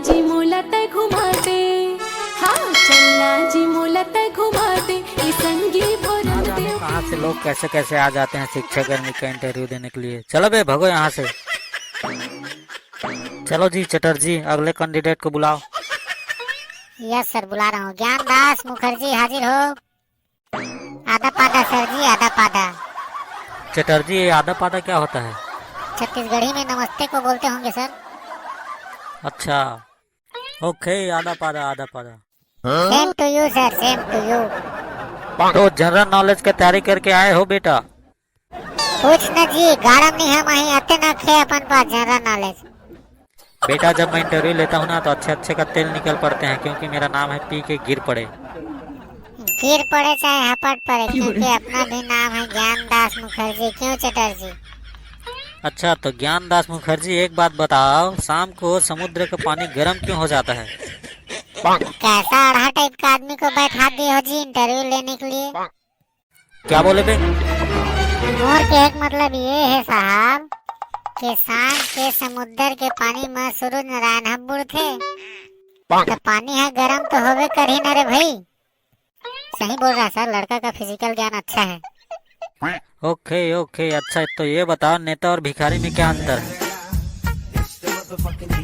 जी मोला तय घुमाते, हाँ चलना जी मोला तय घुमाते, ये संगी भोरन देव। कहाँ से लोग कैसे कैसे आ जाते हैं शिक्षा कर्मी का इंटरव्यू देने के लिए। चलो बे भगो यहाँ से। चलो जी चटर्जी, अगले कैंडिडेट को बुलाओ। यस सर, बुला रहा हूँ। ज्ञानदास मुखर्जी हाजिर हो। आधा पादा सर जी, आधा पादा। चटर्जी, ये आधा पादा क्या होता है? छत्तीसगढ़ी में नमस्ते को बोलते होंगे सर। अच्छा, ओके, आधा पादा आधा पादा। Same to you sir, same to you. तो जनरल नॉलेज की तैयारी करके आए हो बेटा? पूछ न जी, गाड़म नहीं हम अही आते न खे अपन पास जनरल नॉलेज। बेटा जब मैं इंटरव्यू लेता हूँ ना तो अच्छे अच्छे का तेल निकल पड़ते हैं, क्योंकि मेरा नाम है पी के गिर पड़े। गिर पड़े चाहे हपट पड़े, क्योंकि अपना भी नाम है ज्ञानदास मुखर्जी। क्यों चटर्जी? अच्छा, तो ज्ञानदास मुखर्जी एक बात बताओ, शाम को समुद्र का पानी गर्म क्यों हो जाता है? कैसा अढ़ा टाइप का आदमी को बैठा दिए हो जी इंटरव्यू लेने के लिए? क्या बोले बे? मोर के एक मतलब ये है साहब कि सांझ के समुद्र के पानी में सूरज नारायण हब्बुड़ थे, तो पानी है गरम तो होवे कर ही न रे भाई। सही बोल रहा सर, लड़का का फिजिकल ज्ञान अच्छा है। ओके ओके, अच्छा तो ये बताओ, नेता और भिखारी में क्या अंतर है?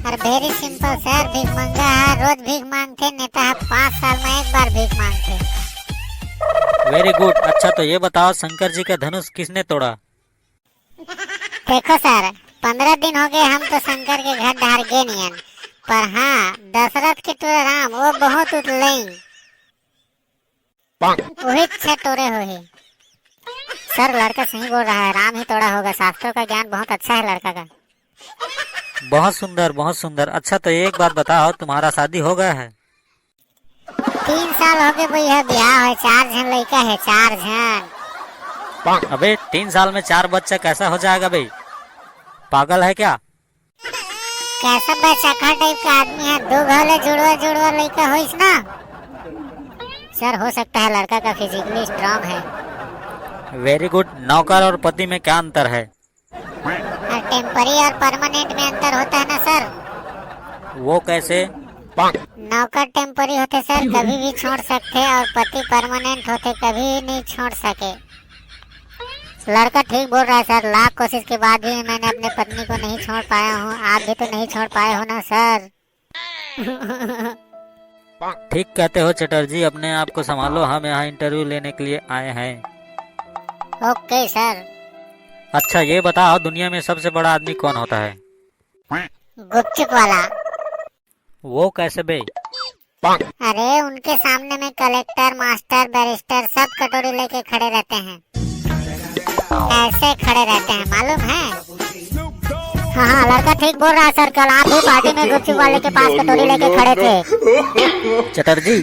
और वेरी सिंपल सर, भीख मंगा है रोज भीख मांगते, नेता है 5 साल में एक बार भीख मांगते। Very good. अच्छा तो ये बताओ, शंकर जी का धनुष किसने तोड़ा? देखो सर, 15 दिन हो गए हम तो शंकर के घर धार गे नियन, पर हाँ दशरथ के टोरे राम वो बहुत उतलई, वही टोरे हो ही। सर लड़का सही बोल रहा है, राम ही तोड़ा होगा। शास्त्रों का ज्ञान बहुत अच्छा है लड़का का। बहुत सुंदर बहुत सुंदर। अच्छा तो एक बात बताओ, तुम्हारा शादी हो गया है? 3 साल हो गए भैया, ब्याह है, 4 जन लड़का है, 4 जन। अबे 3 साल में 4 बच्चा कैसा हो जाएगा भाई? पागल है क्या? कैसा बैचाखा टाइप का आदमी है, 2 घोले जुड़वा जुड़वा लड़का होइस ना। सर हो सकता है लड़का का फिजिकली स्ट्रांग है। Very good. नौकर और पति में क्या अंतर है? टेम्परी और परमानेंट में अंतर होता है ना सर। वो कैसे? नौकर टेम्परी होते सर, कभी भी छोड़ सकते, और पति परमानेंट होते, कभी नहीं छोड़ सके। लड़का ठीक बोल रहा है सर, लाख कोशिश के बाद भी मैंने अपने पत्नी को नहीं छोड़ पाया हूँ। आप भी तो नहीं छोड़ पाए हो ना सर। ठीक कहते हो चटर्जी, अपने आप को संभालो, हम यहाँ इंटरव्यू लेने के लिए आए हैं। Okay sir. अच्छा ये बताओ, दुनिया में सबसे बड़ा आदमी कौन होता है? गुपचुप वाला। वो कैसे बे? अरे उनके सामने में कलेक्टर मास्टर बैरिस्टर सब कटोरी लेके खड़े रहते हैं, ऐसे खड़े रहते हैं, मालूम है? हाँ हाँ लड़का ठीक बोल रहा है सर, कल आप भी पार्टी में गुपचुप वाले के पास कटोरी लेके खड़े थे। चटर्जी